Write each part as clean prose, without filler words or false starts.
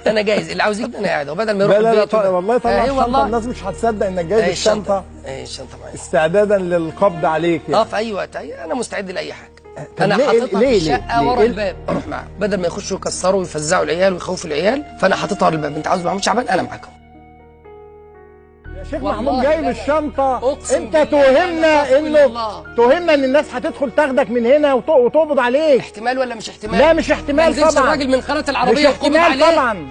انا جايز، اللي عاوز يجي انا قاعد، وبدل ما يروح لا البيت والله طبعا والله الناس مش هتصدق انك جايب الشنطه. الشنطه معايا استعدادا للقبض عليك يعني. في اي وقت، انا مستعد لاي حاجه. انا حاططها في الشقه ورا الباب، اروح معاهم بدل ما يخشوا يكسروا ويفزعوا العيال ويخوفوا العيال، فانا حاططها ورا الباب. انت عاوز محمود شعبان انا معاكم. يا شيخ محمود جايب الشنطه، انت توهمنا ان الناس هتدخل تاخدك من هنا وتقبض عليك. احتمال ولا مش احتمال؟ لا مش احتمال طبعا. الراجل من خانات العربيه مش احتمال طبعا.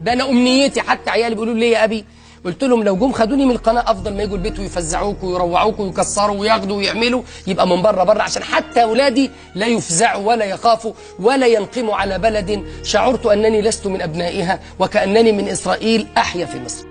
ده انا امنيتي، حتى عيالي بيقولوا لي يا ابي، قلت لهم لو جم خدوني من القناه افضل ما يجوا البيت ويفزعوك ويروعوك ويكسروا وياخدوا ويعملوا، يبقى من بره عشان حتى اولادي لا يفزعوا ولا يخافوا ولا ينقموا على بلد شعرت انني لست من ابنائها وكانني من اسرائيل احيا في مصر.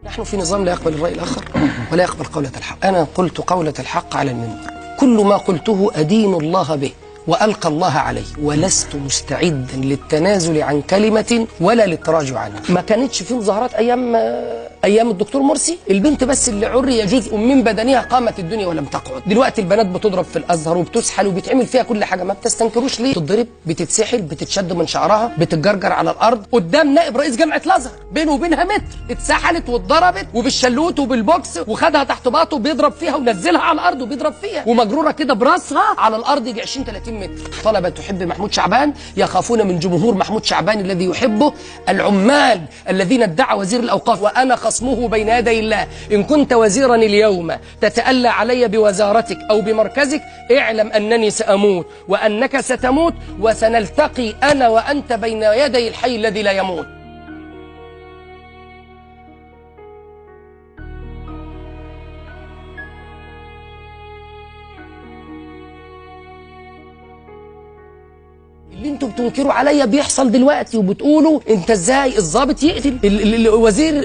نحن في نظام لا يقبل الراي الاخر ولا يقبل قوله الحق. انا قلت قوله الحق على المنبر، كل ما قلته ادين الله به وألقى الله عليه، ولست مستعدا للتنازل عن كلمة ولا للتراجع عنها. ما كانتش في مظاهرات أيام الدكتور مرسي، البنت بس اللي عري جزء من بدنها قامت الدنيا ولم تقعد. دلوقتي البنات بتضرب في الأزهر وبتسحل وبتعمل فيها كل حاجة، ما بتستنكروش ليه؟ بتضرب، بتتسحل، بتتشد من شعرها، بتتجرجر على الأرض قدام نائب رئيس جامعة الأزهر، بينه وبينها متر، اتسحلت واتضربت وبالشلوت وبالبوكس وخدها تحت باطه وبيضرب فيها ونزلها على الأرض وبيضرب فيها ومجرورة كده براسها على الأرض يجي 20-30 متر. طلبة تحب محمود شعبان يخافون من جمهور محمود شعبان الذي يحبه، العمال الذين ادعى وزير الأوقاف وأنا خصمه بين يدي الله. إن كنت وزيرا اليوم تتألى علي بوزارتك أو بمركزك، اعلم أنني سأموت وأنك ستموت وسنلتقي أنا وأنت بين يدي الحي الذي لا يموت. اللي انتوا بتنكروا عليا بيحصل دلوقتي، وبتقولوا انت ازاي الضابط يقتل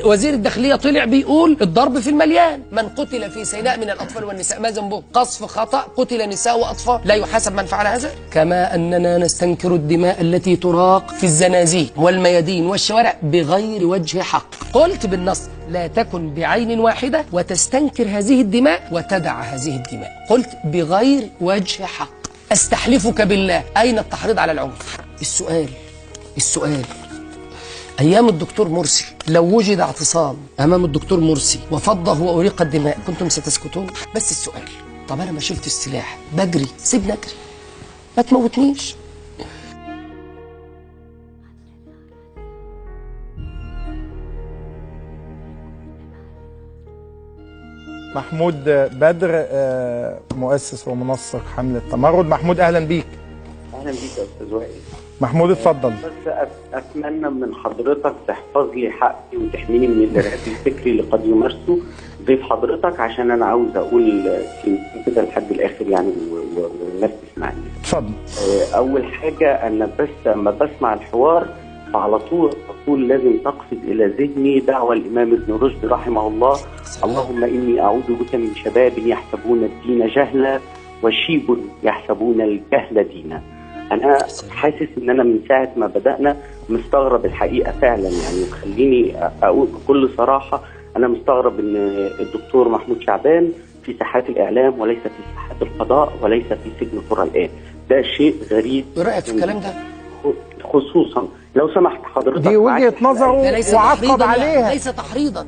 وزير الداخليه طلع بيقول الضرب في المليان. من قتل في سيناء من الاطفال والنساء ما ذنبه؟ قصف خطا، قتل نساء واطفال، لا يحاسب من فعل هذا؟ كما اننا نستنكر الدماء التي تراق في الزنازين والميادين والشوارع بغير وجه حق. قلت بالنص لا تكن بعين واحده وتستنكر هذه الدماء وتدع هذه الدماء. قلت بغير وجه حق. أستحلفك بالله، أين التحريض على العنف؟ السؤال أيام الدكتور مرسي لو وجد اعتصام أمام الدكتور مرسي وفضه وأريق الدماء كنتم ستسكتون؟ بس السؤال، طب أنا ما شلت السلاح بجري، سيبني أجري، ما تموتنيش. محمود بدر مؤسس ومنسق حملة تمرد. محمود اهلا بيك. اهلا بيك يا استاذ وائل. محمود اتفضل. بس اتمنى من حضرتك تحفظ لي حقي وتحميني من الارهاب الفكري اللي قد يمارسه ضيف حضرتك، عشان انا عاوز اقول كلمتين كده لحد الاخر يعني والناس تسمعني. اتفضل. اول حاجه انا بس لما بسمع الحوار فعلى طول لازم تقصد الى ذهني دعوه الامام ابن رشد رحمه الله: اللهم اني اعوذ بك من شباب يحسبون الدين جهلا وشيب يحسبون الجهل دينا. انا حاسس ان انا من ساعه ما بدانا مستغرب الحقيقه فعلا يعني، وخليني اقول بكل صراحه انا مستغرب ان الدكتور محمود شعبان في ساحات الاعلام وليس في ساحات القضاء وليس في سجن طرى الان. ده شيء غريب. ايه رايك في الكلام ده؟ خصوصا لو سمحت حضرتك، دي وجهة نظره وعقب عليها. ليس تحريضا.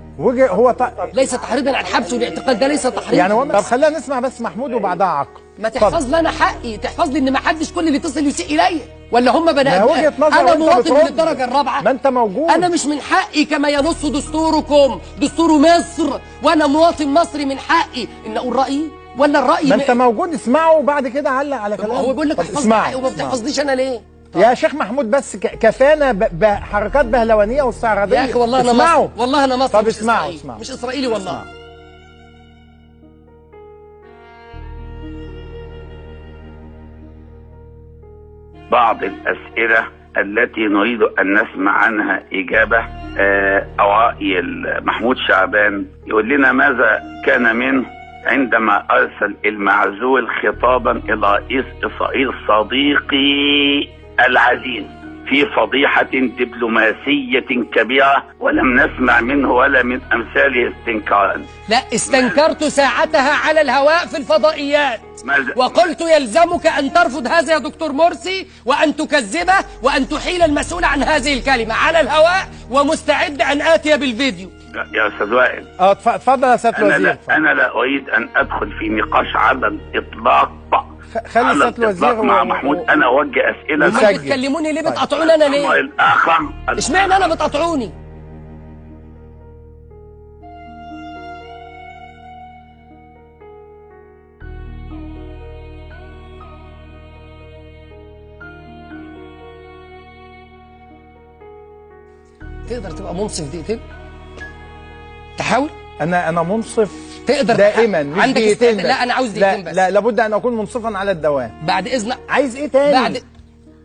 ليس تحريضا على الحبس والاعتقال، ده ليس تحريضا يعني. طب خلينا نسمع بس محمود وبعدها عقب. ما تحفظ لي انا حقي، تحفظ لي ان ما حدش كل اللي يتصل يسيء الي، ولا هم بني ادم؟ انا مواطن من الدرجه الرابعه. ما انت موجود. انا مش من حقي كما ينص دستوركم، دستور مصر، وانا مواطن مصري من حقي ان اقول رايي، ولا الراي ما انت موجود اسمعه وبعد كده علق على كلامه. هو بيقول لك احفظ حقي وما بتحفظليش انا ليه؟ يا شيخ محمود بس كفانا بحركات بهلوانيه واستعراضيه. يا اخي والله انا مصري، والله انا مصري. طب اسمعوا. مش اسرائيلي والله. بعض الأسئلة التي نريد أن نسمع عنها إجابة. أوائل محمود شعبان يقول لنا ماذا كان منه عندما أرسل المعزول خطابا إلى رئيس إسرائيل صديقي العزيز في فضيحة دبلوماسية كبيرة، ولم نسمع منه ولا من أمثاله استنكارا. لا، استنكرت ساعتها على الهواء في الفضائيات وقلت يلزمك أن ترفض هذا يا دكتور مرسي، وأن تكذبه، وأن تحيل المسؤول عن هذه الكلمة على الهواء، ومستعد أن آتي بالفيديو. يا أستاذ وائل، اتفضل يا سيادة الوزير. أنا لا أريد أن أدخل في نقاش على الإطلاق خلي سيادة الوزير مع محمود. أنا أوجه أسئلة. ما بتكلموني ليه؟ بتقاطعوني أنا ليه؟ الآخر اشمعنى أنا بتقاطعوني؟ تقدر تبقى منصف دقيقتين؟ تحاول؟ انا منصف تقدر دائما، مش عندك دقيقتين بس. لا انا عاوز دقيقتين بس. لا لابد ان اكون منصفا على الدوام. بعد اذنك. عايز ايه تاني؟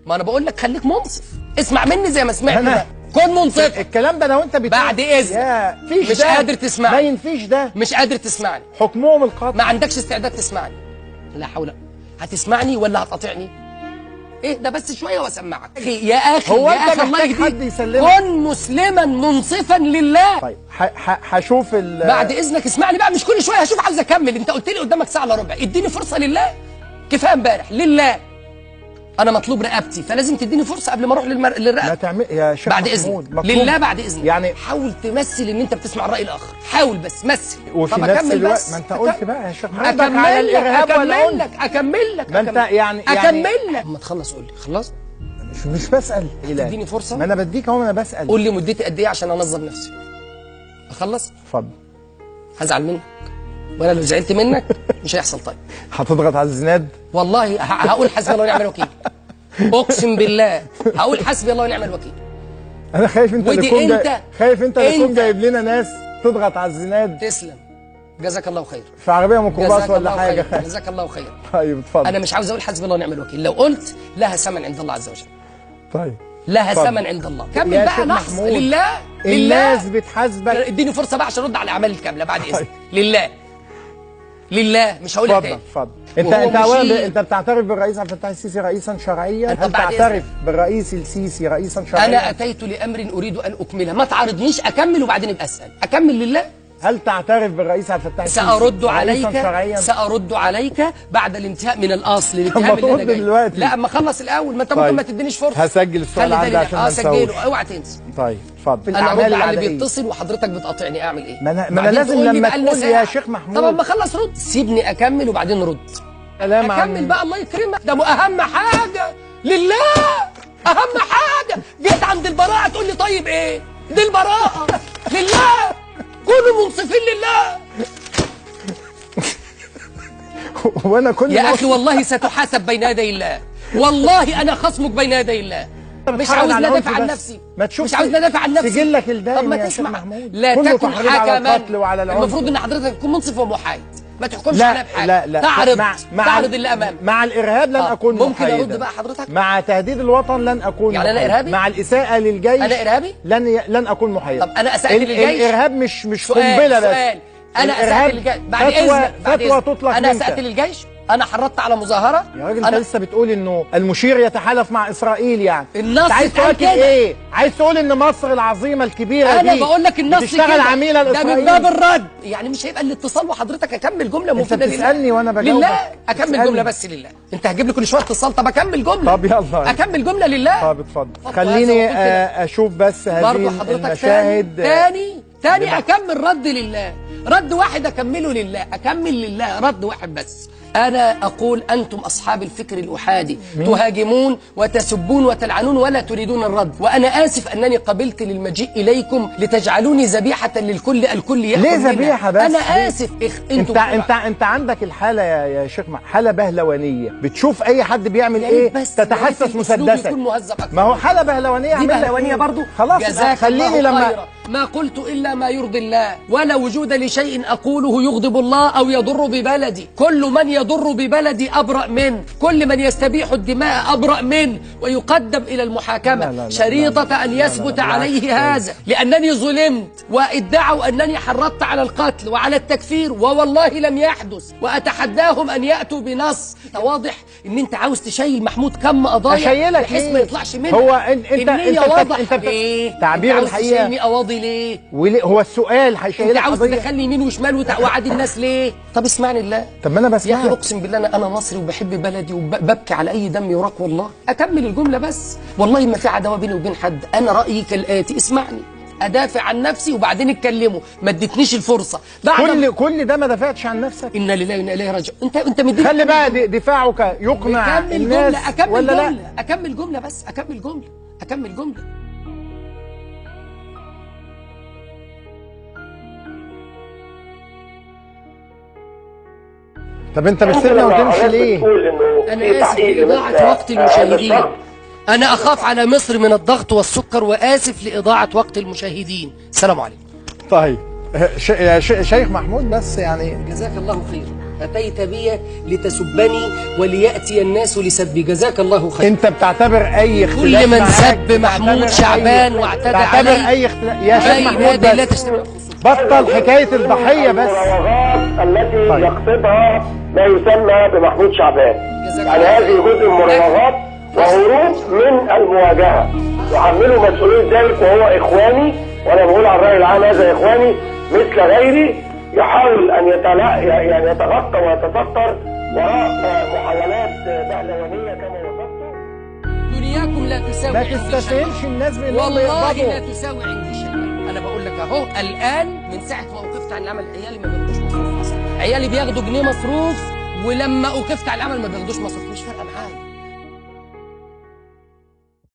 ما انا بقول لك خليك منصف، اسمع مني زي ما سمعت أنا... بقى. كن منصف. الكلام ده لو انت بعد اذنك. مش ده. قادر تسمعني. ما ينفيش ده. مش قادر تسمعني. حكمهم القتل. ما عندكش استعداد تسمعني. لا حول. هتسمعني ولا هتقاطعني؟ ايه ده بس شويه واسمعك. يا اخي هو يا انت اخي محتاج الله حد يسلمك. كن مسلما منصفا لله. طيب هشوف بعد اذنك اسمعني بقى، مش كل شويه هشوف عاوز اكمل. انت قلت لي قدامك ساعه الا ربع، اديني فرصه لله. كفايه امبارح لله. انا مطلوب رقبتي، فلازم تديني فرصه قبل ما اروح للرقبه. ما تعمل يا شيخ بعد اذنك لله، بعد اذنك. يعني حاول تمثل ان انت بتسمع الراي الاخر، حاول بس مثل. وفي نفس الوقت ما انت قلت بقى يا شيخ اكمل على الارهاب اكمل لك ما انت يعني اكمل لك. اما تخلص قول لي خلاص. مش بسال. تديني فرصه. ما انا بديك اهو، انا بسال. قول لي مدتي قد ايه عشان انظم نفسي. اخلص. اتفضل. هزعل منك، وانا لو زعلت منك مش هيحصل. طيب هتضغط على الزناد؟ والله هقول حسبي الله ونعم الوكيل. اقسم بالله هقول حسبي الله ونعم الوكيل. انا خايف انت اللي تكون خايف انت اللي تكون جايب لنا ناس تضغط على الزناد. تسلم، جزاك الله خير. في عربيه ميكروباص ولا حاجه. جزاك الله خير. طيب اتفضل. انا مش عاوز اقول حسبي الله ونعم الوكيل، لو قلت لها ثمن عند الله عز وجل. طيب لها ثمن عند الله. كمل بقى لحظه. لله الناس بتحاسبك. اديني فرصه بقى عشان ارد على الاعمال الكامله بعد اذنك. لله لله مش هقولها تاني. اتفضل. انت اولا انت بتعترف بالرئيس عبد الفتاح السيسي رئيسا شرعيا؟ هل تعترف بالرئيس السيسي رئيسا شرعيا؟ انا اتيت لامر اريد ان اكمله، ما تعرضنيش اكمل وبعدين ابقى اسال. اكمل لله. هل تعترف بالرئيس عبد الفتاح السيسي؟ سأرد عليك بعد الانتهاء من الاصل. الانتهاء من اللي دلوقتي. لا اما اخلص الاول، ما انت ممكن ما تدينيش فرصه. هسجل السؤال عندي عشان ما انساهوش. سجله، اوعى تنسى. طيب اتفضل. انا ارد على اللي بيتصل وحضرتك بتقاطعني، اعمل ايه؟ ما انا لازم لما تقول يا شيخ محمود. طب اما اخلص رد، سيبني اكمل وبعدين رد. اكمل بقى الله يكرمك. ده اهم حاجه لله، اهم حاجه. جيت عند البراءه تقول لي طيب ايه؟ دي البراءه لله. كونوا منصفين لله. وانا كل يا اخي والله ستحاسب بين يدي الله، والله انا خصمك بين يدي الله. مش عاوز ندافع عن نفسي، مش عاوز ندافع عن نفسي. سجلك الدائم. طب ما تسمع، لا تكن حكما. المفروض ان حضرتك تكون منصف ومحايد، ما تحكمش عليها بحاجه. لا تعرض اللي امامك. مع الارهاب لن اكون ممكن ارد بقى حضرتك؟ مع تهديد الوطن لن اكون يعني انا ارهابي؟ مع الاساءه للجيش انا ارهابي؟ لن اكون محايد. طب انا اسأت للجيش؟ الارهاب مش قنبله بس. سؤال. انا اسأت للجيش بعد اذنك. فتوى تطلق منك. انا اسأت للجيش؟ انا حرضت على مظاهره يا راجل. انت لسه بتقول انه المشير يتحالف مع اسرائيل، يعني النص عايز تقول ايه؟ عايز تقول ان مصر العظيمه الكبيره انا بقول لك النص بتشتغل عميله لاسرائيل. ده من باب الرد، يعني مش هيبقى الاتصال وحضرتك اكمل جمله مفيده. انت بتسالني وانا بجاوبك. لله اكمل جمله بس لله. انت هتجيب لي كل شويه اتصال. طب اكمل جمله. طب يلا اكمل جمله لله. طب اتفضل. خليني اشوف بس هذه المشاهد تاني اكمل رد لله. رد واحد اكمله لله، اكمل لله رد واحد بس. أنا أقول أنتم أصحاب الفكر الأحادي تهاجمون وتسبون وتلعنون ولا تريدون الرد، وأنا آسف أنني قبلت للمجيء إليكم لتجعلوني ذبيحة للكل، الكل يأكل ليه ذبيحة بس؟ أنا آسف. أنت عندك الحالة يا شيخ، حالة بهلوانية. بتشوف أي حد بيعمل إيه تتحسس مسدسا. ما هو حالة بهلوانية. دي بهلوانية برضو. خلاص خليني لما ما قلت إلا ما يرضي الله، ولا وجود لشيء أقوله يغضب الله أو يضر ببلدي. كل من يضر ببلدي أبرأ منه، كل من يستبيح الدماء أبرأ منه، ويقدم إلى المحاكمة شريطة أن يثبت عليه هذا، لأنني ظلمت وادعوا أنني حرضت على القتل وعلى التكفير، ووالله لم يحدث، وأتحداهم أن يأتوا بنص. واضح إن أنت عاوز تشيل محمود كم قضايا بحيث ما يطلعش منها. هو انت واضح ليه؟ تعبير الحقيقة تشيلني قواضي ليه؟ هو السؤال هيشيلك انت عاوز تدخلني يمين وشمال وتوعد الناس ليه؟ طب اسمعني الله. طب ما انا بسمعك يا اخي اقسم بالله انا مصري وبحب بلدي وببكي على اي دم يراق والله. اكمل الجمله بس. والله ما في عداوه بيني وبين حد. انا رايي كالاتي، اسمعني ادافع عن نفسي وبعدين اتكلموا، ما اديتنيش الفرصه. بعد كل ده ما دافعتش عن نفسك. انا لله وانا اليه راجعون. انت مديني خلي بقى دفاعك يقنع الناس ولا لا؟ اكمل جمله بس، اكمل جمله. طب انت بتسيبنا وتمشي ليه؟ انا اسف لاضاعه وقت المشاهدين. انا اخاف على مصر من الضغط والسكر، واسف لاضاعه وقت المشاهدين. السلام عليكم. طيب شيخ محمود، بس يعني جزاك الله خير. اتيت بي لتسبني ولياتي الناس لسبي. جزاك الله خير. انت بتعتبر اي اختلاف كل من سب محمود شعبان واعتدى عليه تعتبر اي اختلاف يا شيخ محمود لا تشتبه. بطل حكايه الضحيه بس. التي يقصدها ما يسمى بمحمود شعبان، يعني هذه جزء من المراوغات وهروب من المواجهه، يحمله مسؤوليه ذلك وهو اخواني، وانا بقول على الراي العام هذا اخواني مثل غيري، يحاول ان يعني يتغطى ويتستر وراء محاولات بهلوانيه كما وصفت. دنياكم لا تساوي ما تستسهلش الناس والله لا تساوي عندي شيء. انا بقول لك اهو الان من ساعه ما وقفت عن العمل عيالي ما بياخدوش مصروف اصلا. عيالي بياخدوا جنيه مصروف، ولما وقفت عن العمل ما بياخدوش مصروف. مش فارقه.